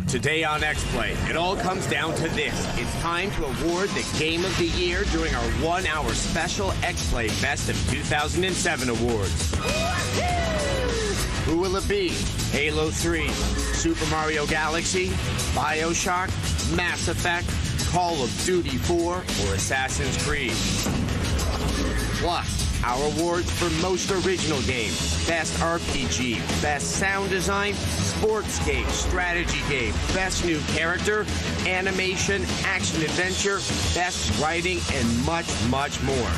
Today on X-Play, it all comes down to this. It's time to award the Game of the Year during our 1-hour special X-Play Best of 2007 Awards. Who will it be? Halo 3, Super Mario Galaxy, BioShock, Mass Effect, Call of Duty 4, or Assassin's Creed? Plus, our awards for Most Original Game, Best RPG, Best Sound Design, Sports Game, Strategy Game, Best New Character, Animation, Action Adventure, Best Writing, and much, much more.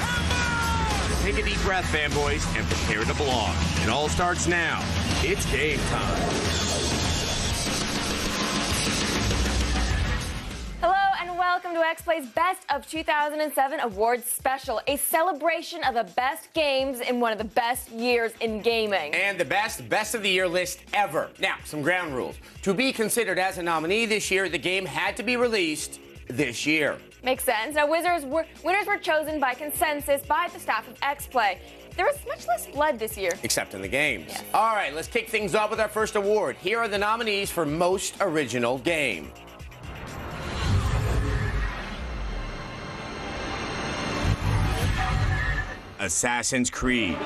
Take a deep breath, fanboys, and prepare to belong. It all starts now. It's game time. Welcome to X-Play's Best of 2007 Awards Special, a celebration of the best games in one of the best years in gaming. And the best of the year list ever. Now, some ground rules. To be considered as a nominee this year, the game had to be released this year. Makes sense. Now, winners were chosen by consensus by the staff of X-Play. There was much less blood this year. Except in the games. Yes. All right, let's kick things off with our first award. Here are the nominees for Most Original Game. Assassin's Creed.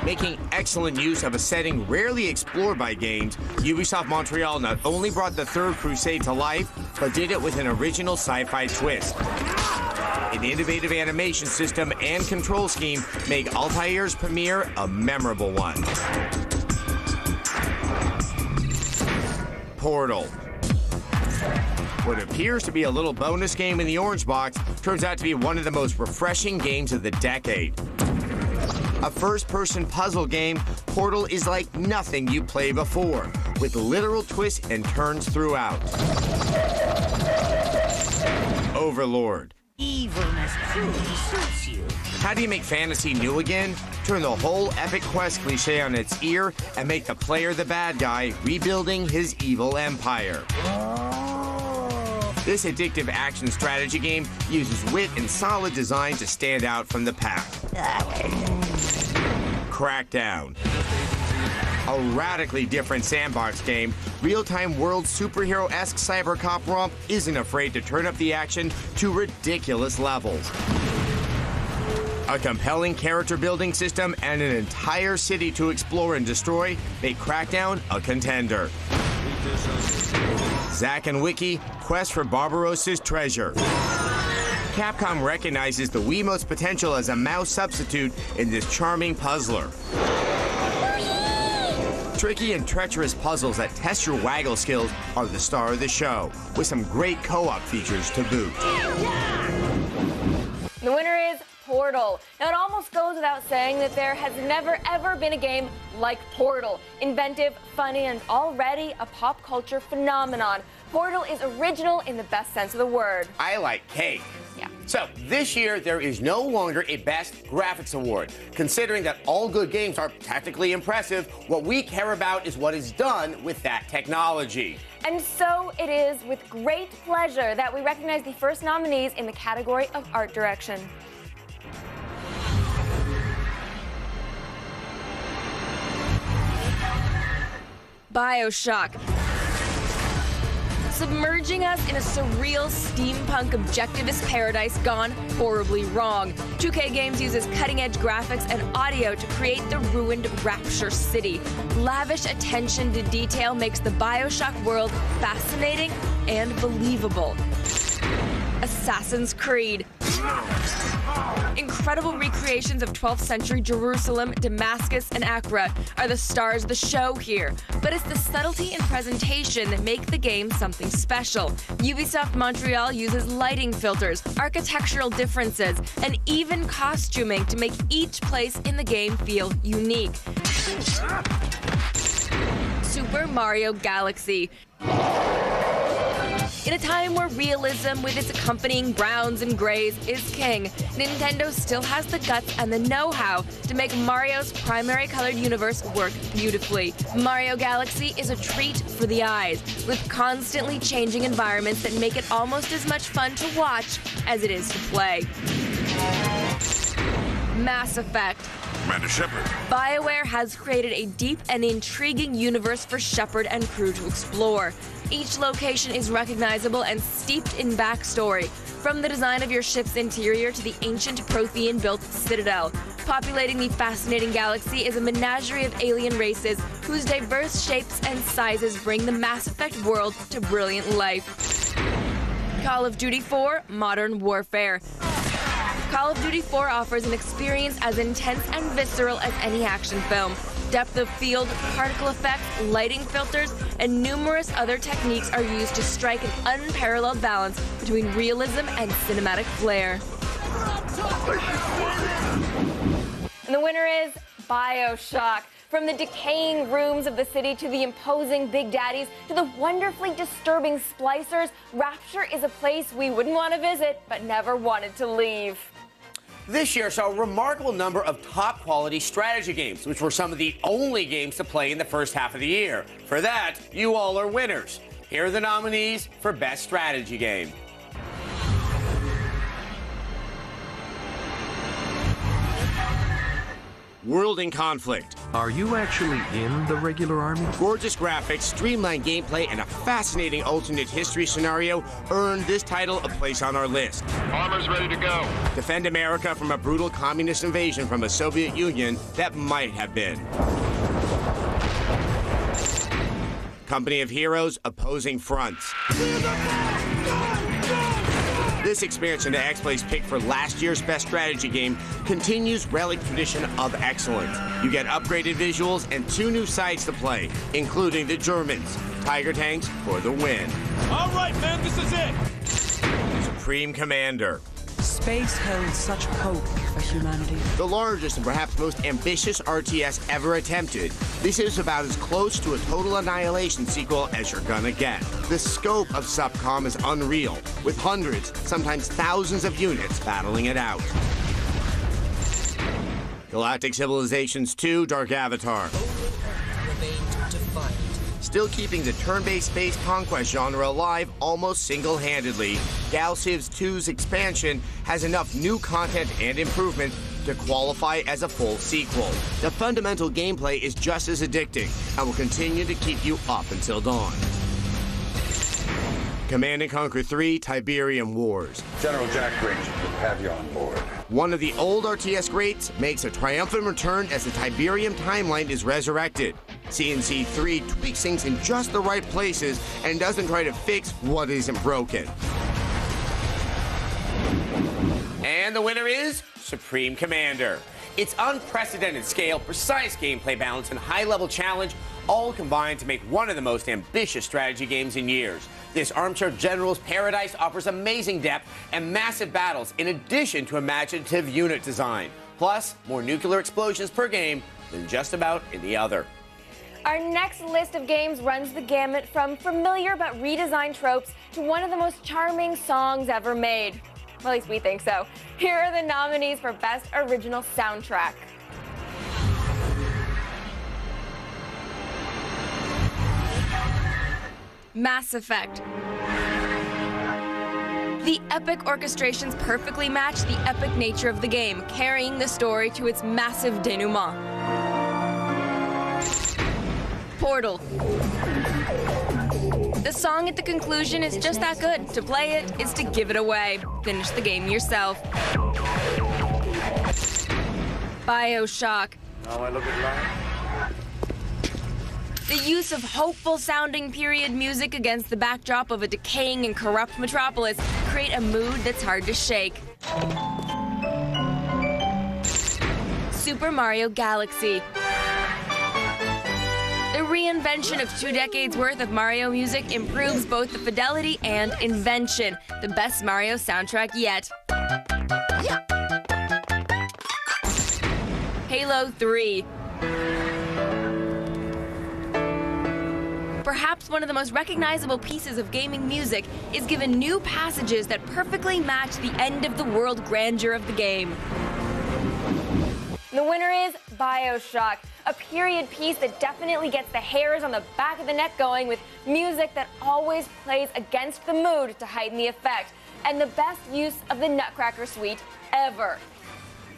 Making excellent use of a setting rarely explored by games, Ubisoft Montreal not only brought the Third Crusade to life, but did it with an original sci-fi twist. An innovative animation system and control scheme make Altair's premiere a memorable one. Portal. What appears to be a little bonus game in the orange box turns out to be one of the most refreshing games of the decade. A first-person puzzle game, Portal is like nothing you played before, with literal twists and turns throughout. Overlord. Evilness truly suits you. How do you make fantasy new again? Turn the whole epic quest cliche on its ear and make the player the bad guy, rebuilding his evil empire. This addictive action strategy game uses wit and solid design to stand out from the pack. Crackdown. A radically different sandbox game, real-time world superhero-esque cyber cop romp isn't afraid to turn up the action to ridiculous levels. A compelling character building system and an entire city to explore and destroy make Crackdown a contender. Zack and Wiki, Quest for Barbarossa's Treasure. Capcom recognizes the Wiimote's potential as a mouse substitute in this charming puzzler. Tricky and treacherous puzzles that test your waggle skills are the star of the show, with some great co-op features to boot. The winner is Portal. Now, it almost goes without saying that there has never, ever been a game like Portal. Inventive, funny, and already a pop culture phenomenon. Portal is original in the best sense of the word. I like cake. Yeah. So, this year, there is no longer a Best Graphics Award. Considering that all good games are technically impressive, what we care about is what is done with that technology. And so it is with great pleasure that we recognize the first nominees in the category of art direction. BioShock. Submerging us in a surreal steampunk objectivist paradise gone horribly wrong. 2K Games uses cutting-edge graphics and audio to create the ruined Rapture City. Lavish attention to detail makes the BioShock world fascinating and believable. Assassin's Creed. Incredible recreations of 12th century Jerusalem, Damascus, and Accra are the stars of the show here. But it's the subtlety and presentation that make the game something special. Ubisoft Montreal uses lighting filters, architectural differences, and even costuming to make each place in the game feel unique. Super Mario Galaxy. In a time where realism with its accompanying browns and grays is king, Nintendo still has the guts and the know-how to make Mario's primary colored universe work beautifully. Mario Galaxy is a treat for the eyes, with constantly changing environments that make it almost as much fun to watch as it is to play. Mass Effect. Commander Shepard. BioWare has created a deep and intriguing universe for Shepard and crew to explore. Each location is recognizable and steeped in backstory, from the design of your ship's interior to the ancient Prothean-built citadel. Populating the fascinating galaxy is a menagerie of alien races whose diverse shapes and sizes bring the Mass Effect world to brilliant life. Call of Duty 4 Modern Warfare. Call of Duty 4 offers an experience as intense and visceral as any action film. Depth of field, particle effects, lighting filters, and numerous other techniques are used to strike an unparalleled balance between realism and cinematic flair. And the winner is BioShock. From the decaying rooms of the city to the imposing Big Daddies to the wonderfully disturbing splicers, Rapture is a place we wouldn't want to visit but never wanted to leave. This year saw a remarkable number of top-quality strategy games, which were some of the only games to play in the first half of the year. For that, you all are winners. Here are the nominees for Best Strategy Game. World in Conflict. Are you actually in the regular army? Gorgeous graphics, streamlined gameplay, and a fascinating alternate history scenario earned this title a place on our list. Armor's ready to go. Defend America from a brutal communist invasion from a Soviet Union that might have been. Company of Heroes, Opposing Fronts. This expansion to X-Play's pick for last year's Best Strategy Game continues Relic tradition of excellence. You get upgraded visuals and 2 new sides to play, including the Germans. Tiger tanks for the win. All right, man, this is it. Supreme Commander. Space held such hope for humanity. The largest and perhaps most ambitious RTS ever attempted, this is about as close to a total annihilation sequel as you're gonna get. The scope of SUBCOM is unreal, with hundreds, sometimes thousands of units battling it out. Galactic Civilizations 2 Dark Avatar. Still keeping the turn-based space conquest genre alive almost single-handedly, Gal Civs 2's expansion has enough new content and improvement to qualify as a full sequel. The fundamental gameplay is just as addicting and will continue to keep you up until dawn. Command & Conquer 3 Tiberium Wars. General Jack Granger will have you on board. One of the old RTS greats makes a triumphant return as the Tiberium timeline is resurrected. CNC 3 tweaks things in just the right places and doesn't try to fix what isn't broken. And the winner is Supreme Commander. Its unprecedented scale, precise gameplay balance, and high-level challenge all combine to make one of the most ambitious strategy games in years. This armchair general's paradise offers amazing depth and massive battles in addition to imaginative unit design. Plus, more nuclear explosions per game than just about any other. Our next list of games runs the gamut from familiar but redesigned tropes to one of the most charming songs ever made. Well, at least we think so. Here are the nominees for Best Original Soundtrack. Mass Effect. The epic orchestrations perfectly match the epic nature of the game, carrying the story to its massive denouement. Portal. The song at the conclusion is just that good. To play it is to give it away. Finish the game yourself. BioShock. Now I look at life. The use of hopeful-sounding period music against the backdrop of a decaying and corrupt metropolis create a mood that's hard to shake. Super Mario Galaxy. The reinvention of 2 decades worth of Mario music improves both the fidelity and invention. The best Mario soundtrack yet. Halo 3. Perhaps one of the most recognizable pieces of gaming music is given new passages that perfectly match the end-of-the-world grandeur of the game. The winner is BioShock, a period piece that definitely gets the hairs on the back of the neck going with music that always plays against the mood to heighten the effect, and the best use of the Nutcracker Suite ever.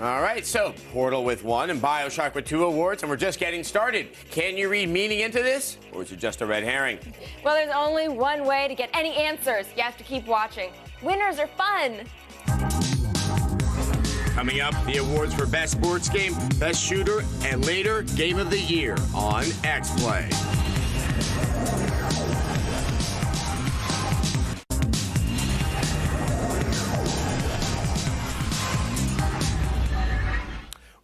All right, so Portal with 1 and BioShock with 2 awards, and we're just getting started. Can you read meaning into this, or is it just a red herring? Well, there's only one way to get any answers. You have to keep watching. Winners are fun. Coming up, the awards for Best Sports Game, Best Shooter, and later, Game of the Year on X-Play.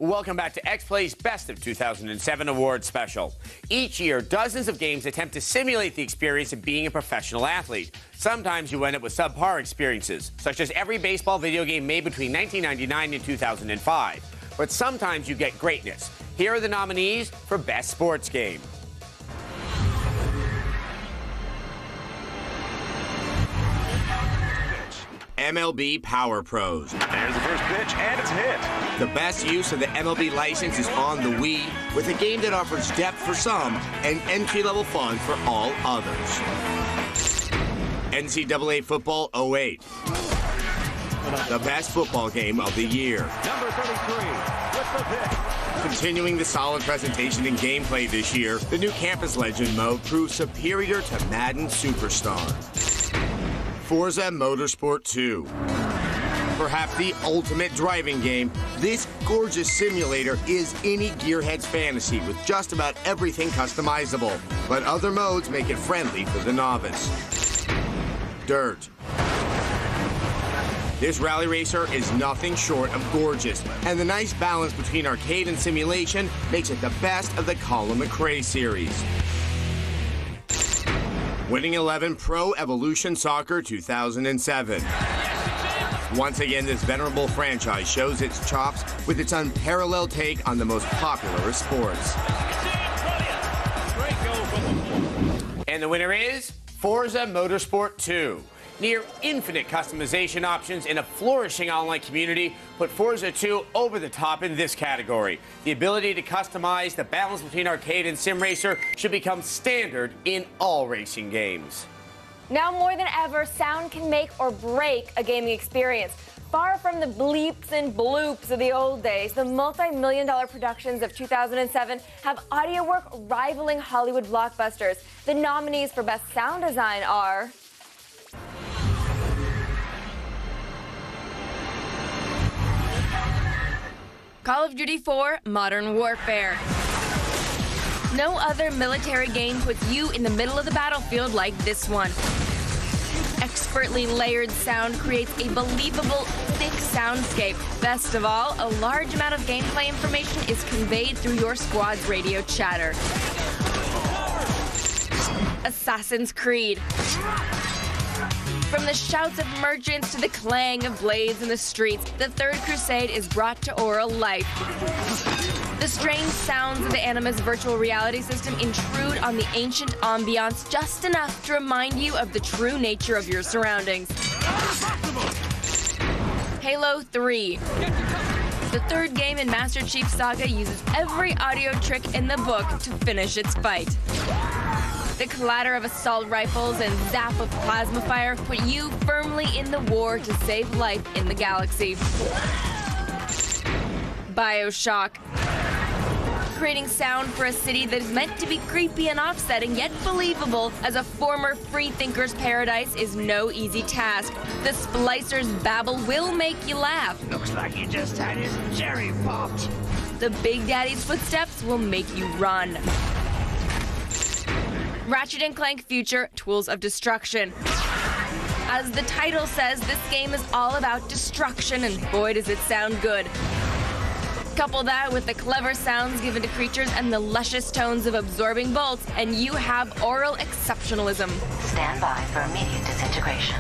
Welcome back to X-Play's Best of 2007 Awards Special. Each year, dozens of games attempt to simulate the experience of being a professional athlete. Sometimes you end up with subpar experiences, such as every baseball video game made between 1999 and 2005. But sometimes you get greatness. Here are the nominees for Best Sports Game. MLB Power Pros. There's the first pitch, and it's hit. The best use of the MLB license is on the Wii, with a game that offers depth for some and entry-level fun for all others. NCAA Football 08. The best football game of the year. Number 33 with the pick. Continuing the solid presentation and gameplay this year, the new Campus Legend mode proves superior to Madden Superstar. Forza Motorsport 2. Perhaps the ultimate driving game, this gorgeous simulator is any gearhead's fantasy with just about everything customizable. But other modes make it friendly for the novice. Dirt. This rally racer is nothing short of gorgeous, and the nice balance between arcade and simulation makes it the best of the Colin McRae series. Winning 11 Pro Evolution Soccer 2007. Once again, this venerable franchise shows its chops with its unparalleled take on the most popular of sports. And the winner is Forza Motorsport 2. Near infinite customization options in a flourishing online community put Forza 2 over the top in this category. The ability to customize the balance between arcade and sim racer should become standard in all racing games. Now more than ever, sound can make or break a gaming experience. Far from the bleeps and bloops of the old days, the multi-million-dollar productions of 2007 have audio work rivaling Hollywood blockbusters. The nominees for Best Sound Design are Call of Duty 4 Modern Warfare. No other military game puts you in the middle of the battlefield like this one. Expertly layered sound creates a believable, thick soundscape. Best of all, a large amount of gameplay information is conveyed through your squad's radio chatter. Assassin's Creed. From the shouts of merchants to the clang of blades in the streets, the Third Crusade is brought to oral life. The strange sounds of the Anima's virtual reality system intrude on the ancient ambiance just enough to remind you of the true nature of your surroundings. Halo 3. The third game in Master Chief's saga uses every audio trick in the book to finish its fight. The clatter of assault rifles and zap of plasma fire put you firmly in the war to save life in the galaxy. BioShock. Creating sound for a city that is meant to be creepy and offsetting, yet believable as a former freethinker's paradise is no easy task. The Splicer's babble will make you laugh. Looks like he just had his cherry popped. The Big Daddy's footsteps will make you run. Ratchet & Clank Future Tools of Destruction. As the title says, this game is all about destruction, and boy does it sound good. Couple that with the clever sounds given to creatures and the luscious tones of absorbing bolts, and you have oral exceptionalism. Stand by for immediate disintegration.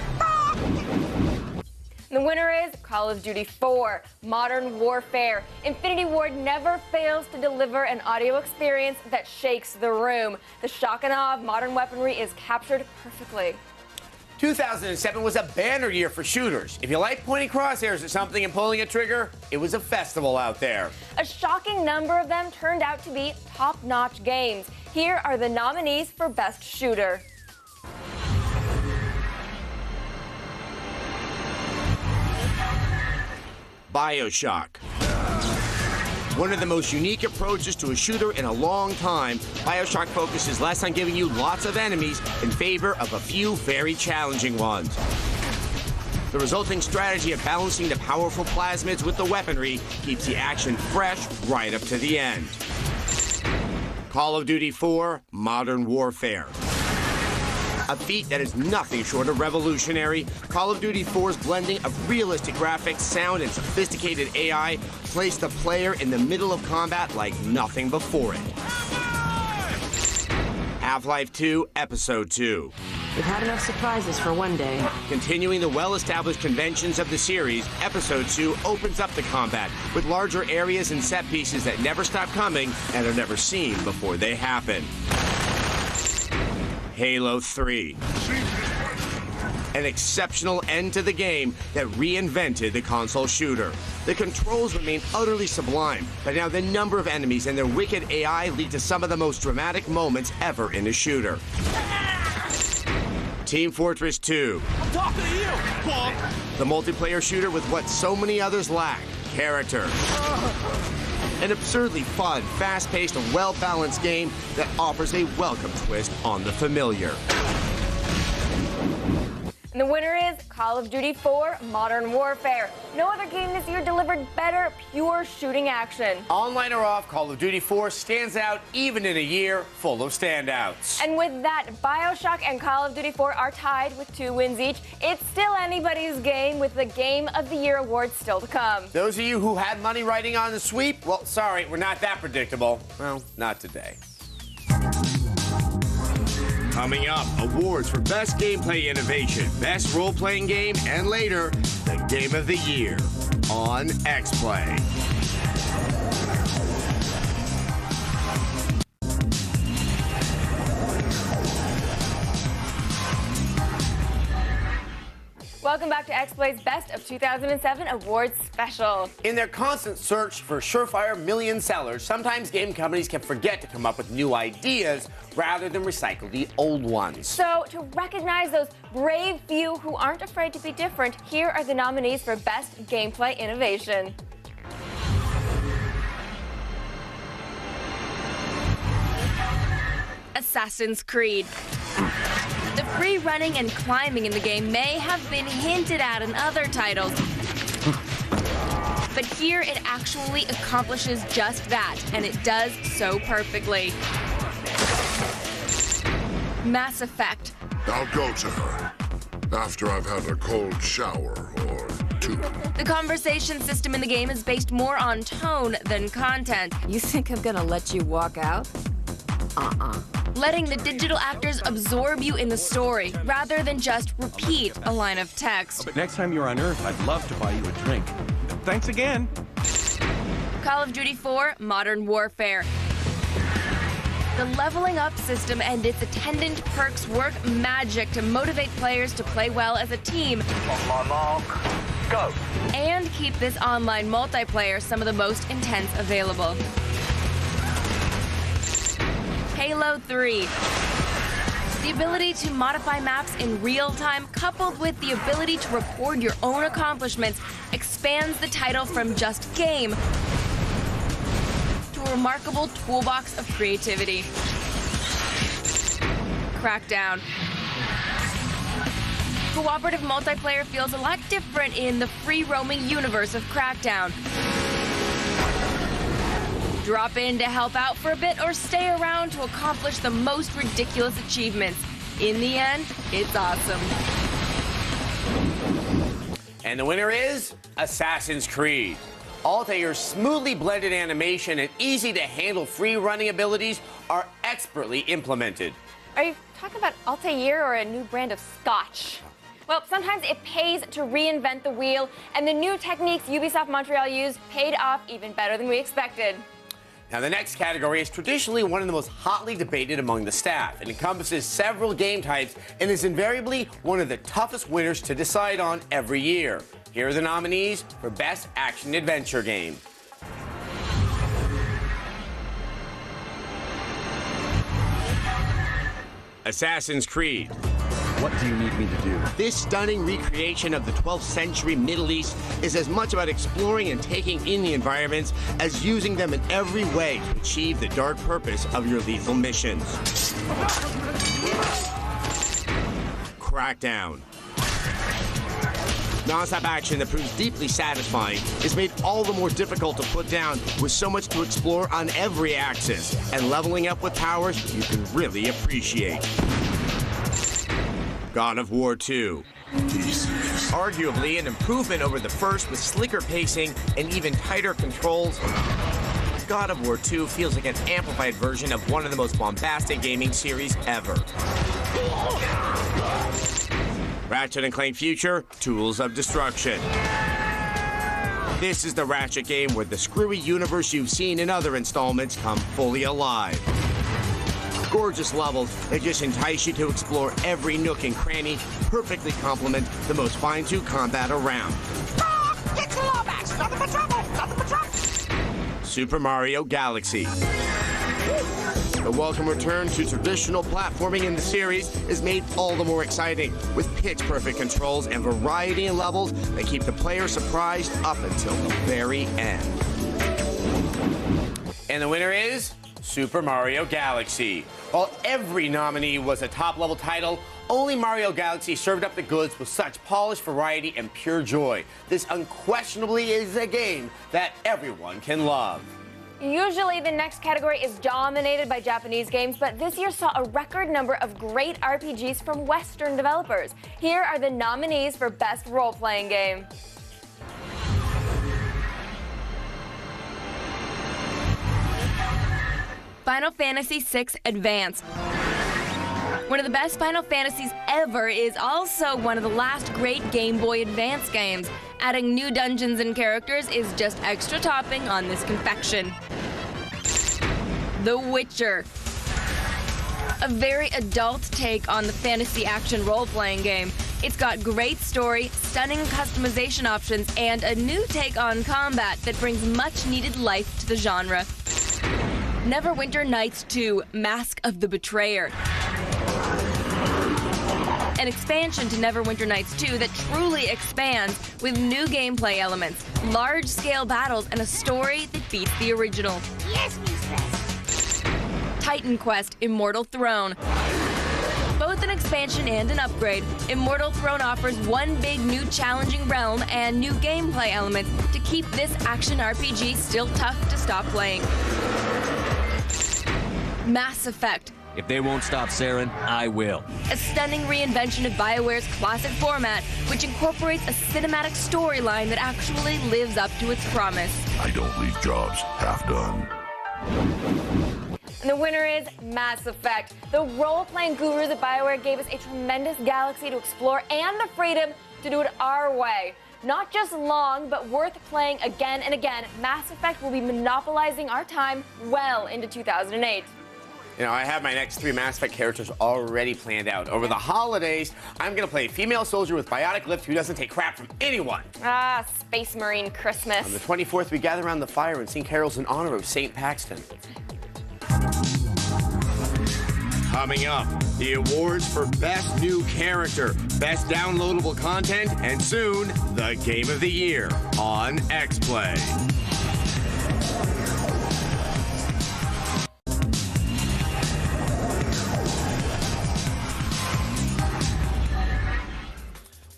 The winner is Call of Duty 4 Modern Warfare. Infinity Ward never fails to deliver an audio experience that shakes the room. The shock and awe of modern weaponry is captured perfectly. 2007 was a banner year for shooters. If you like pointing crosshairs at something and pulling a trigger, it was a festival out there. A shocking number of them turned out to be top-notch games. Here are the nominees for Best Shooter. BioShock. One of the most unique approaches to a shooter in a long time, BioShock focuses less on giving you lots of enemies in favor of a few very challenging ones. The resulting strategy of balancing the powerful plasmids with the weaponry keeps the action fresh right up to the end. Call of Duty 4 Modern Warfare. A feat that is nothing short of revolutionary, Call of Duty 4's blending of realistic graphics, sound, and sophisticated AI placed the player in the middle of combat like nothing before it. Half-Life 2 Episode 2. We've had enough surprises for one day. Continuing the well-established conventions of the series, Episode 2 opens up the combat with larger areas and set pieces that never stop coming and are never seen before they happen. Halo 3. An exceptional end to the game that reinvented the console shooter. The controls remain utterly sublime, but now the number of enemies and their wicked AI lead to some of the most dramatic moments ever in a shooter. Team Fortress 2. I'm talking to you, Bob. The multiplayer shooter with what so many others lack, character. An absurdly fun, fast-paced, and well-balanced game that offers a welcome twist on the familiar. And the winner is Call of Duty 4 Modern Warfare. No other game this year delivered better, pure shooting action. Online or off, Call of Duty 4 stands out even in a year full of standouts. And with that, BioShock and Call of Duty 4 are tied with 2 wins each. It's still anybody's game with the Game of the Year award still to come. Those of you who had money riding on the sweep, well, sorry, we're not that predictable. Well, not today. Coming up, awards for Best Gameplay Innovation, Best Role-Playing Game, and later, the Game of the Year on X-Play. Welcome back to X-Play's Best of 2007 Awards Special. In their constant search for surefire million sellers, sometimes game companies can forget to come up with new ideas rather than recycle the old ones. So, to recognize those brave few who aren't afraid to be different, here are the nominees for Best Gameplay Innovation. Assassin's Creed. The free running and climbing in the game may have been hinted at in other titles, but here it actually accomplishes just that, and it does so perfectly. Mass Effect. I'll go to her after I've had a cold shower or two. The conversation system in the game is based more on tone than content. You think I'm gonna let you walk out? Letting the digital actors absorb you in the story, rather than just repeat a line of text. But next time you're on Earth, I'd love to buy you a drink. Thanks again. Call of Duty 4 Modern Warfare. The leveling up system and its attendant perks work magic to motivate players to play well as a team. On my mark, go. And keep this online multiplayer some of the most intense available. Halo 3. The ability to modify maps in real time, coupled with the ability to record your own accomplishments, expands the title from just game to a remarkable toolbox of creativity. Crackdown. Cooperative multiplayer feels a lot different in the free-roaming universe of Crackdown. Drop in to help out for a bit or stay around to accomplish the most ridiculous achievements. In the end, it's awesome. And the winner is Assassin's Creed. Altair's smoothly blended animation and easy-to-handle free-running abilities are expertly implemented. Are you talking about Altair or a new brand of scotch? Well, sometimes it pays to reinvent the wheel, and the new techniques Ubisoft Montreal used paid off even better than we expected. Now, the next category is traditionally one of the most hotly debated among the staff. It encompasses several game types and is invariably one of the toughest winners to decide on every year. Here are the nominees for Best Action Adventure Game. Assassin's Creed. What do you need me to do? This stunning recreation of the 12th century Middle East is as much about exploring and taking in the environments as using them in every way to achieve the dark purpose of your lethal missions. Crackdown. Non-stop action that proves deeply satisfying is made all the more difficult to put down with so much to explore on every axis and leveling up with powers you can really appreciate. God of War 2. Arguably an improvement over the first with slicker pacing and even tighter controls, God of War 2 feels like an amplified version of one of the most bombastic gaming series ever. Ratchet & Clank Future, Tools of Destruction. This is the Ratchet game where the screwy universe you've seen in other installments come fully alive. Gorgeous levels that just entice you to explore every nook and cranny, perfectly complement the most fine-tuned combat around. Get to Lomax! Nothing but trouble! Nothing but trouble! Super Mario Galaxy. The welcome return to traditional platforming in the series is made all the more exciting with pitch-perfect controls and variety in levels that keep the player surprised up until the very end. And the winner is Super Mario Galaxy. While every nominee was a top-level title, only Mario Galaxy served up the goods with such polished variety and pure joy. This unquestionably is a game that everyone can love. Usually the next category is dominated by Japanese games, but this year saw a record number of great RPGs from Western developers. Here are the nominees for Best Role-Playing Game. Final Fantasy VI Advance. One of the best Final Fantasies ever is also one of the last great Game Boy Advance games. Adding new dungeons and characters is just extra topping on this confection. The Witcher. A very adult take on the fantasy action role-playing game. It's got great story, stunning customization options, and a new take on combat that brings much-needed life to the genre. Neverwinter Nights 2, Mask of the Betrayer. An expansion to Neverwinter Nights 2 that truly expands with new gameplay elements, large-scale battles, and a story that beats the original. Yes, mistress. Titan Quest Immortal Throne. Both an expansion and an upgrade, Immortal Throne offers one big new challenging realm and new gameplay elements to keep this action RPG still tough to stop playing. Mass Effect. If they won't stop Saren, I will. A stunning reinvention of BioWare's classic format, which incorporates a cinematic storyline that actually lives up to its promise. I don't leave jobs half done. And the winner is Mass Effect. The role-playing gurus at BioWare gave us a tremendous galaxy to explore and the freedom to do it our way. Not just long, but worth playing again and again, Mass Effect will be monopolizing our time well into 2008. You know, I have my next 3 Mass Effect characters already planned out. Over the holidays, I'm going to play a female soldier with biotic lift who doesn't take crap from anyone. Ah, Space Marine Christmas. On the 24th, we gather around the fire and sing carols in honor of St. Paxton. Coming up, the awards for Best New Character, Best Downloadable Content, and soon, the Game of the Year on X-Play.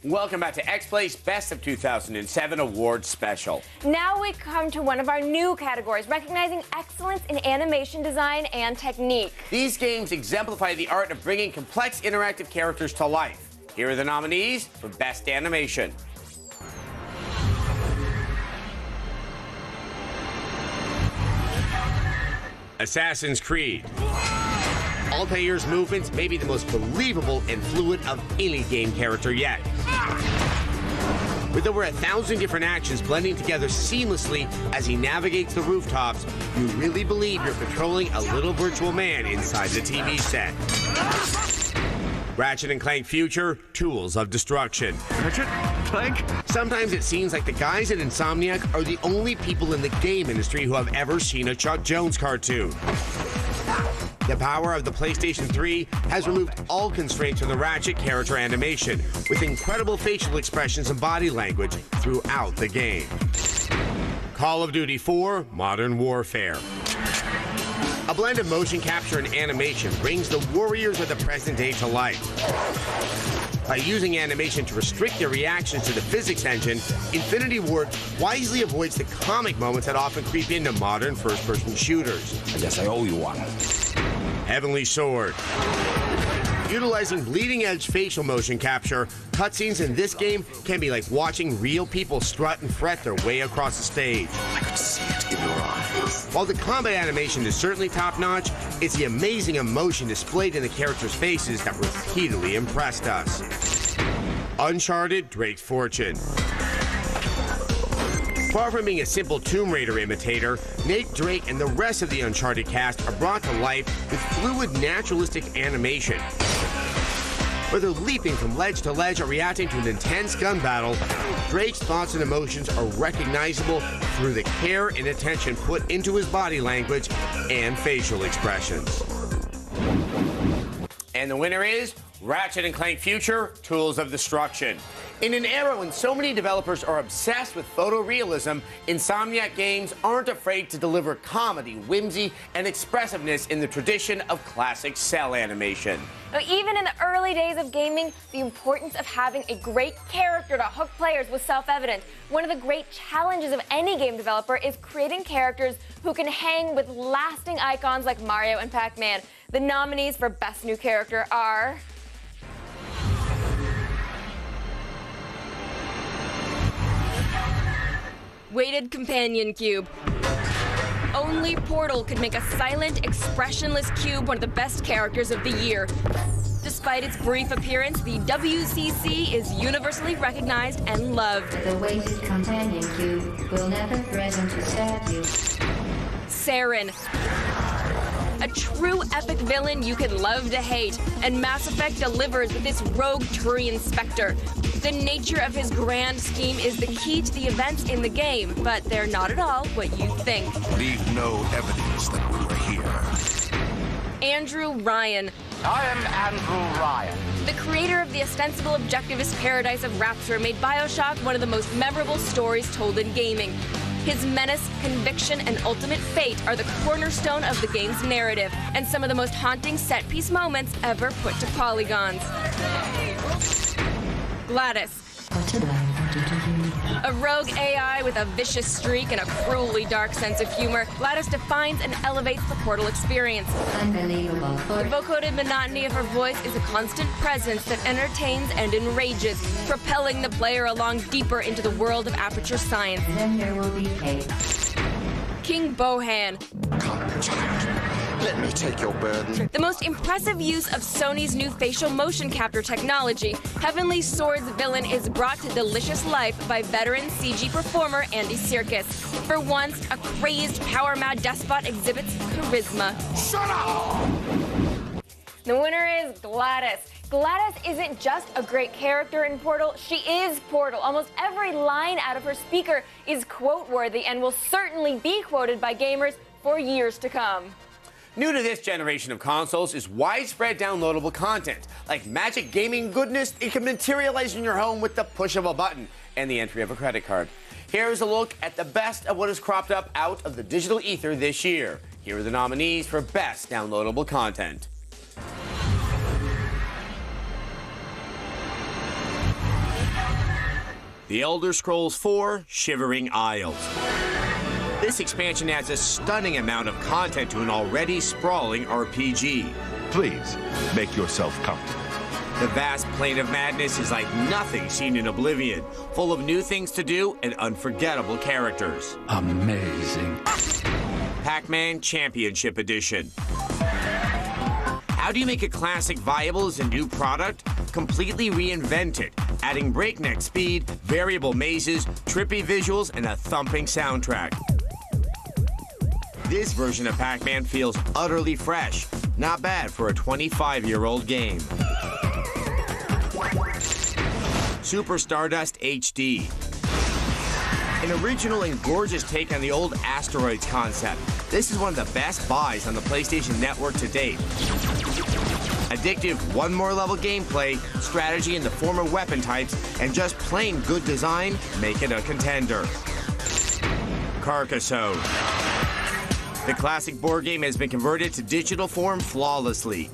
Welcome back to X-Play's Best of 2007 Awards Special. Now we come to one of our new categories, recognizing excellence in animation design and technique. These games exemplify the art of bringing complex interactive characters to life. Here are the nominees for Best Animation. Assassin's Creed. Altair's movements may be the most believable and fluid of any game character yet. With over 1,000 different actions blending together seamlessly as he navigates the rooftops, you really believe you're controlling a little virtual man inside the TV set. Ratchet & Clank Future, Tools of Destruction. Ratchet? Clank? Sometimes it seems like the guys at Insomniac are the only people in the game industry who have ever seen a Chuck Jones cartoon. The power of the PlayStation 3 has removed all constraints on the Ratchet character animation, with incredible facial expressions and body language throughout the game. Call of Duty 4 Modern Warfare. A blend of motion capture and animation brings the warriors of the present day to life. By using animation to restrict their reactions to the physics engine, Infinity Ward wisely avoids the comic moments that often creep into modern first-person shooters. I guess I owe you one. Heavenly Sword. Utilizing bleeding-edge facial motion capture, cutscenes in this game can be like watching real people strut and fret their way across the stage. I could see it in your eyes. While the combat animation is certainly top-notch, it's the amazing emotion displayed in the characters' faces that repeatedly impressed us. Uncharted Drake's Fortune. Far from being a simple Tomb Raider imitator, Nate Drake and the rest of the Uncharted cast are brought to life with fluid, naturalistic animation. Whether leaping from ledge to ledge or reacting to an intense gun battle, Drake's thoughts and emotions are recognizable through the care and attention put into his body language and facial expressions. And the winner is Ratchet & Clank Future: Tools of Destruction. In an era when so many developers are obsessed with photorealism, Insomniac Games aren't afraid to deliver comedy, whimsy, and expressiveness in the tradition of classic cell animation. Now, even in the early days of gaming, the importance of having a great character to hook players was self-evident. One of the great challenges of any game developer is creating characters who can hang with lasting icons like Mario and Pac-Man. The nominees for Best New Character are... Weighted Companion Cube. Only Portal could make a silent, expressionless cube one of the best characters of the year. Despite its brief appearance, the WCC is universally recognized and loved. The weighted companion cube will never threaten to stab you. Saren. A true epic villain you can love to hate, and Mass Effect delivers with this rogue Turian Spectre. The nature of his grand scheme is the key to the events in the game, but they're not at all what you think. Leave no evidence that we were here. Andrew Ryan. I am Andrew Ryan. The creator of the ostensible objectivist paradise of Rapture made BioShock one of the most memorable stories told in gaming. His menace, conviction, and ultimate fate are the cornerstone of the game's narrative, and some of the most haunting set-piece moments ever put to polygons. Gladys. A rogue AI with a vicious streak and a cruelly dark sense of humor, Gladys defines and elevates the Portal experience. Unbelievable. The vocoded monotony of her voice is a constant presence that entertains and enrages, propelling the player along deeper into the world of Aperture Science. Then there will be hate. King Bohan. Come, child. Let me take your burden. The most impressive use of Sony's new facial motion capture technology, Heavenly Sword's villain is brought to delicious life by veteran CG performer Andy Serkis. For once, a crazed, power-mad despot exhibits charisma. Shut up! The winner is Gladys. Gladys isn't just a great character in Portal, she is Portal. Almost every line out of her speaker is quote-worthy and will certainly be quoted by gamers for years to come. New to this generation of consoles is widespread downloadable content. Like magic gaming goodness, it can materialize in your home with the push of a button and the entry of a credit card. Here's a look at the best of what has cropped up out of the digital ether this year. Here are the nominees for Best Downloadable Content. The Elder Scrolls 4: Shivering Isles. This expansion adds a stunning amount of content to an already sprawling RPG. Please, make yourself comfortable. The vast plain of madness is like nothing seen in Oblivion, full of new things to do and unforgettable characters. Amazing. Pac-Man Championship Edition. How do you make a classic viable as a new product? Completely reinvent it, adding breakneck speed, variable mazes, trippy visuals, and a thumping soundtrack. This version of Pac-Man feels utterly fresh. Not bad for a 25-year-old game. Super Stardust HD. An original and gorgeous take on the old asteroids concept, this is one of the best buys on the PlayStation Network to date. Addictive one more level gameplay, strategy in the form of weapon types, and just plain good design make it a contender. Carcassonne. The classic board game has been converted to digital form flawlessly.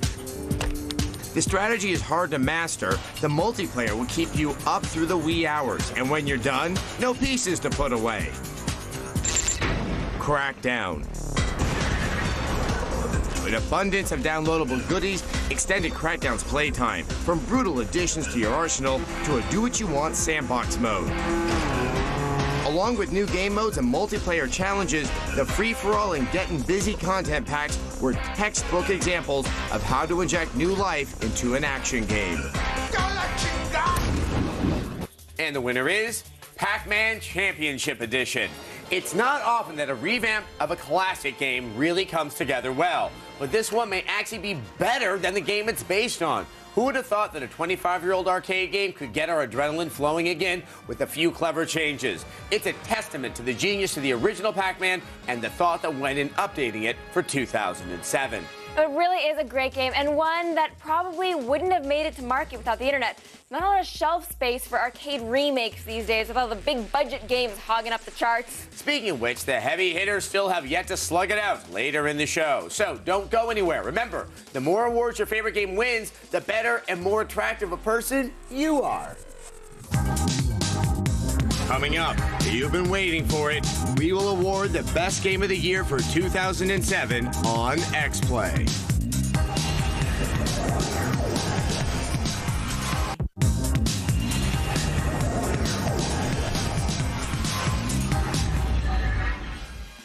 The strategy is hard to master. The multiplayer will keep you up through the wee hours, and when you're done, no pieces to put away. Crackdown. An abundance of downloadable goodies extended Crackdown's playtime, from brutal additions to your arsenal to a do-what-you-want sandbox mode. Along with new game modes and multiplayer challenges, the free-for-all and getting busy content packs were textbook examples of how to inject new life into an action game. And the winner is Pac-Man Championship Edition. It's not often that a revamp of a classic game really comes together well, but this one may actually be better than the game it's based on. Who would have thought that a 25-year-old arcade game could get our adrenaline flowing again with a few clever changes? It's a testament to the genius of the original Pac-Man and the thought that went in updating it for 2007. It really is a great game, and one that probably wouldn't have made it to market without the internet. Not a lot of shelf space for arcade remakes these days with all the big budget games hogging up the charts. Speaking of which, the heavy hitters still have yet to slug it out later in the show. So don't go anywhere. Remember, the more awards your favorite game wins, the better and more attractive a person you are. Coming up, you've been waiting for it. We will award the best game of the year for 2007 on X-Play.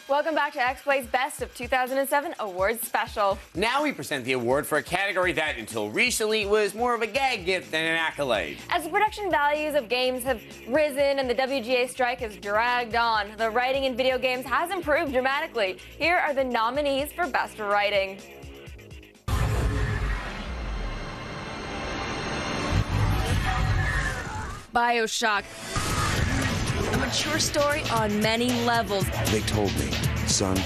Welcome back to X-Play's Best of 2007 Awards Special. Now we present the award for a category that, until recently, was more of a gag gift than an accolade. As the production values of games have risen and the WGA strike has dragged on, the writing in video games has improved dramatically. Here are the nominees for Best Writing. BioShock. A mature story on many levels. They told me, son,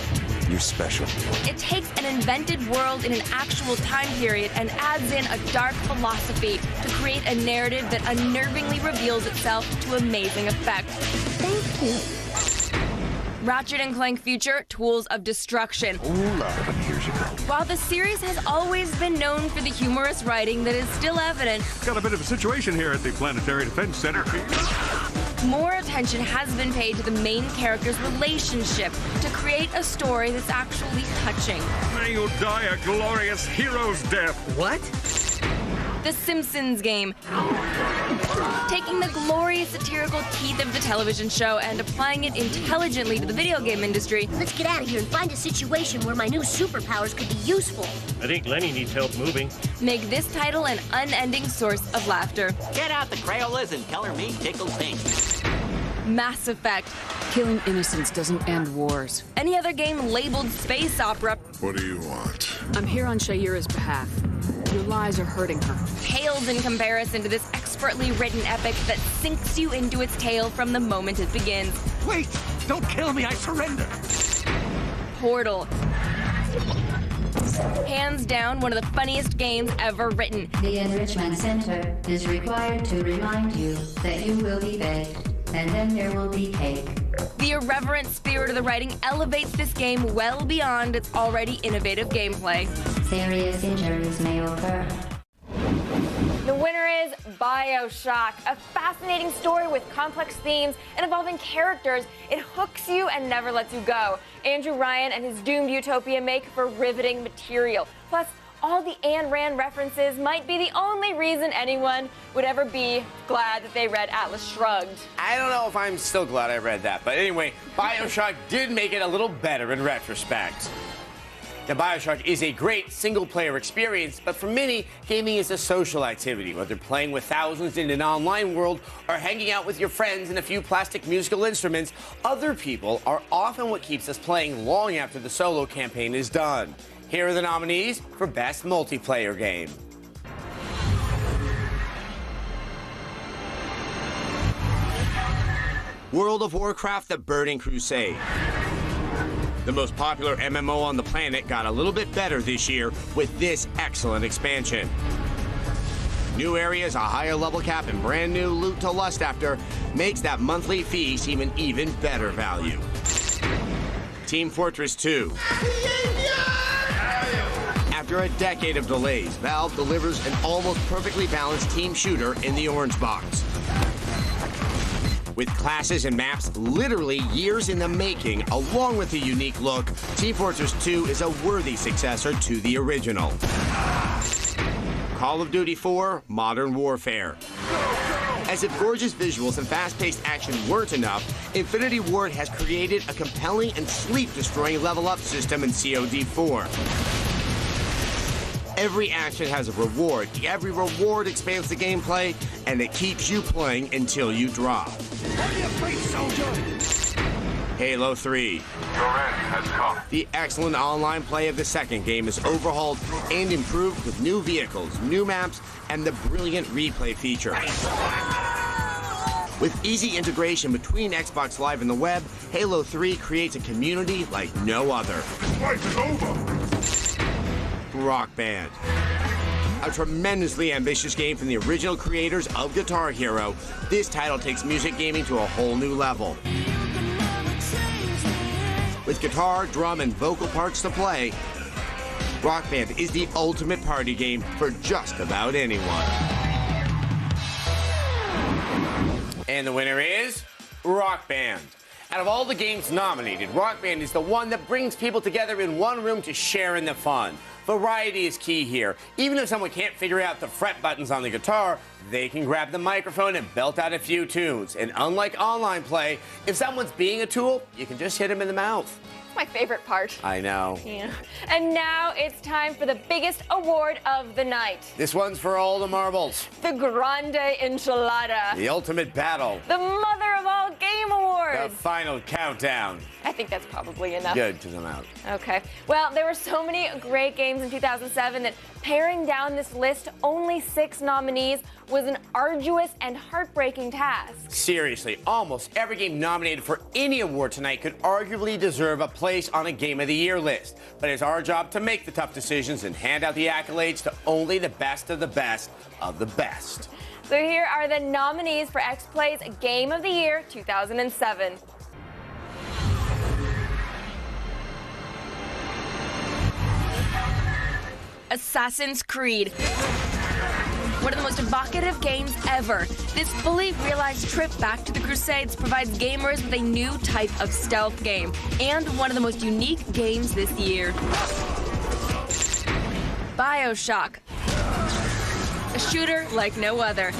you're special. It takes an invented world in an actual time period and adds in a dark philosophy to create a narrative that unnervingly reveals itself to amazing effect. Thank you. Ratchet & Clank Future, Tools of Destruction. Ooh, 11 years ago. While the series has always been known for the humorous writing that is still evident, Got a bit of a situation here at the Planetary Defense Center. more attention has been paid to the main character's relationship to create a story that's actually touching. May you die a glorious hero's death. What? The Simpsons game. Taking the glorious satirical teeth of the television show and applying it intelligently to the video game industry. Let's get out of here and find a situation where my new superpowers could be useful. I think Lenny needs help moving. Make this title an unending source of laughter. Get out the Crayolas and color me tickled pink. Mass Effect. Killing innocents doesn't end wars. Any other game labeled space opera. What do you want? I'm here on Shayira's behalf. Your lies are hurting her. Pales in comparison to this expertly written epic that sinks you into its tale from the moment it begins. Wait! Don't kill me, I surrender! Portal. Hands down, one of the funniest games ever written. The Enrichment Center is required to remind you that you will be fed, and then there will be cake. The irreverent spirit of the writing elevates this game well beyond its already innovative gameplay. Serious injuries may occur. The winner is BioShock, a fascinating story with complex themes and evolving characters. It hooks you and never lets you go. Andrew Ryan and his doomed utopia make for riveting material. Plus, all the Ayn Rand references might be the only reason anyone would ever be glad that they read Atlas Shrugged. I don't know if I'm still glad I read that, but anyway, BioShock did make it a little better in retrospect. The BioShock is a great single-player experience, but for many, gaming is a social activity, whether playing with thousands in an online world or hanging out with your friends and a few plastic musical instruments. Other people are often what keeps us playing long after the solo campaign is done. Here are the nominees for Best Multiplayer Game. World of Warcraft: The Burning Crusade. The most popular MMO on the planet got a little bit better this year with this excellent expansion. New areas, a higher level cap, and brand new loot to lust after makes that monthly fee seem an even better value. Team Fortress 2. After a decade of delays, Valve delivers an almost perfectly balanced team shooter in the orange box. With classes and maps literally years in the making, along with a unique look, Team Fortress 2 is a worthy successor to the original. Call of Duty 4 Modern Warfare. As if gorgeous visuals and fast-paced action weren't enough, Infinity Ward has created a compelling and sleep-destroying level-up system in COD 4. Every action has a reward. Every reward expands the gameplay, and it keeps you playing until you drop. Halo 3. The excellent online play of the second game is overhauled and improved with new vehicles, new maps, and the brilliant replay feature. With easy integration between Xbox Live and the web, Halo 3 creates a community like no other. Fight is over! Rock Band. A tremendously ambitious game from the original creators of Guitar Hero, this title takes music gaming to a whole new level. With guitar, drum, and vocal parts to play, Rock Band is the ultimate party game for just about anyone. And the winner is Rock Band. Out of all the games nominated, Rock Band is the one that brings people together in one room to share in the fun. Variety is key here. Even if someone can't figure out the fret buttons on the guitar, they can grab the microphone and belt out a few tunes. And unlike online play, if someone's being a tool, you can just hit them in the mouth. My favorite part. I know. Yeah. And now it's time for the biggest award of the night. This one's for all the marbles. The Grande Enchilada. The ultimate battle. The mother of all game awards. The final countdown. I think that's probably enough. Good, because I'm out. Okay. Well, there were so many great games in 2007 that paring down this list, only 6 nominees, was an arduous and heartbreaking task. Seriously, almost every game nominated for any award tonight could arguably deserve a place on a Game of the Year list. But it's our job to make the tough decisions and hand out the accolades to only the best of the best of the best. So here are the nominees for X-Play's Game of the Year 2007. Assassin's Creed. One of the most evocative games ever. This fully realized trip back to the Crusades provides gamers with a new type of stealth game, and one of the most unique games this year. BioShock. A shooter like no other.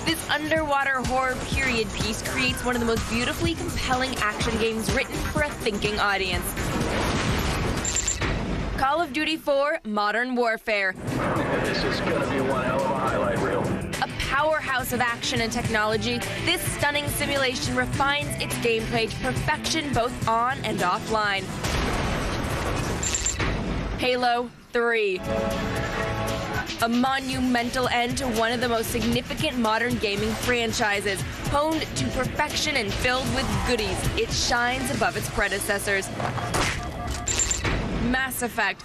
This underwater horror period piece creates one of the most beautifully compelling action games written for a thinking audience. Call of Duty 4 Modern Warfare. This is gonna be one hell of a highlight reel. A powerhouse of action and technology, this stunning simulation refines its gameplay to perfection both on and offline. Halo 3. A monumental end to one of the most significant modern gaming franchises. Honed to perfection and filled with goodies, it shines above its predecessors. Mass Effect.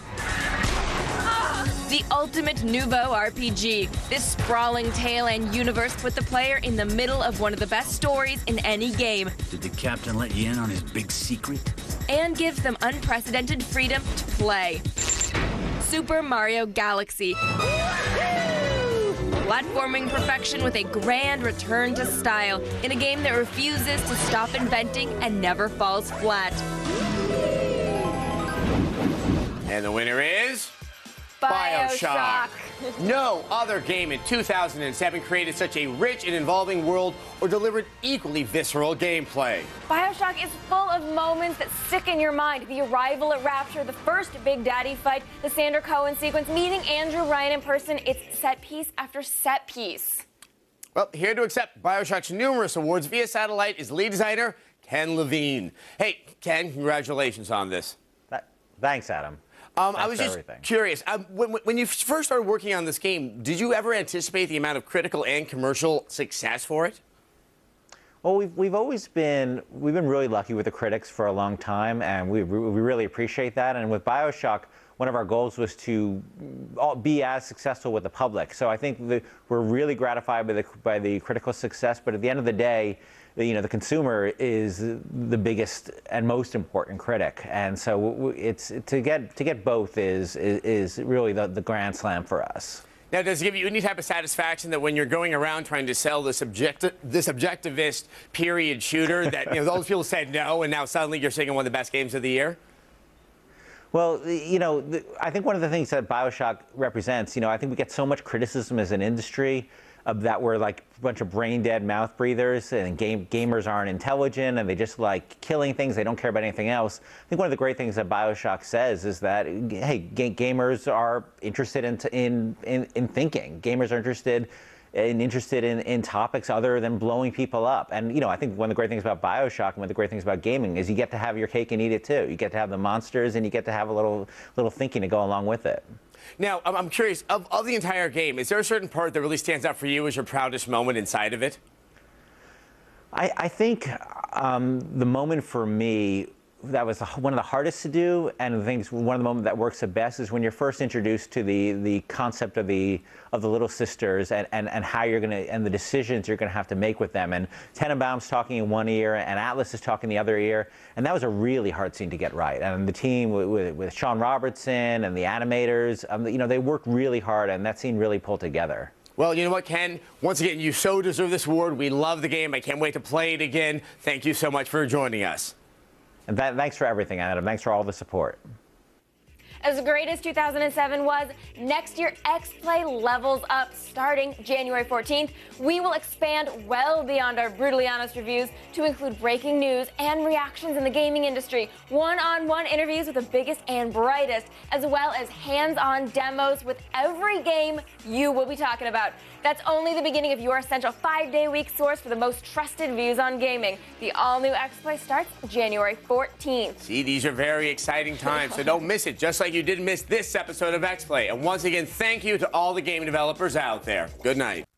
The ultimate nouveau RPG. This sprawling tale and universe put the player in the middle of one of the best stories in any game. Did the captain let you in on his big secret? And gives them unprecedented freedom to play. Super Mario Galaxy. Platforming perfection with a grand return to style in a game that refuses to stop inventing and never falls flat. And the winner is BioShock. No other game in 2007 created such a rich and involving world or delivered equally visceral gameplay. BioShock is full of moments that stick in your mind. The arrival at Rapture, the first Big Daddy fight, the Sandra Cohen sequence, meeting Andrew Ryan in person. It's set piece after set piece. Well, here to accept BioShock's numerous awards via satellite is lead designer Ken Levine. Hey, Ken, congratulations on this. Thanks, Adam. I was just curious. When you first started working on this game, did you ever anticipate the amount of critical and commercial success for it? Well, we've been really lucky with the critics for a long time, and we really appreciate that. And with BioShock, one of our goals was to be as successful with the public. So I think we're really gratified by the critical success. But at the end of the day, the consumer is the biggest and most important critic, and so it's to get both is really the grand slam for us. Now, does it give you any type of satisfaction that when you're going around trying to sell this objectivist period shooter that those people said no, and now suddenly you're saying one of the best games of the year? Well, I think one of the things that BioShock represents, I think we get so much criticism as an industry that we're like a bunch of brain-dead mouth breathers, and gamers aren't intelligent, and they just like killing things. They don't care about anything else. I think one of the great things that BioShock says is that, hey, gamers are interested in thinking. Gamers are interested in topics other than blowing people up. And, I think one of the great things about BioShock and one of the great things about gaming is you get to have your cake and eat it too. You get to have the monsters, and you get to have a little thinking to go along with it. Now, I'm curious, of the entire game, is there a certain part that really stands out for you as your proudest moment inside of it? I think the moment for me that was one of the hardest to do, and I think one of the moments that works the best is when you're first introduced to the concept of the little sisters and how you're gonna, and the decisions you're gonna have to make with them. And Tenenbaum's talking in one ear and Atlas is talking in the other ear, and that was a really hard scene to get right. And the team with Sean Robertson and the animators, they worked really hard, and that scene really pulled together. Well, you know what, Ken? Once again, you so deserve this award. We love the game. I can't wait to play it again. Thank you so much for joining us. And thanks for everything, Adam. Thanks for all the support. As great as 2007 was, next year X-Play levels up starting January 14th. We will expand well beyond our brutally honest reviews to include breaking news and reactions in the gaming industry, one-on-one interviews with the biggest and brightest, as well as hands-on demos with every game you will be talking about. That's only the beginning of your essential 5-day-a-week source for the most trusted views on gaming. The all-new X-Play starts January 14th. See, these are very exciting times, so don't miss it, just like you didn't miss this episode of X-Play. And once again, thank you to all the game developers out there. Good night.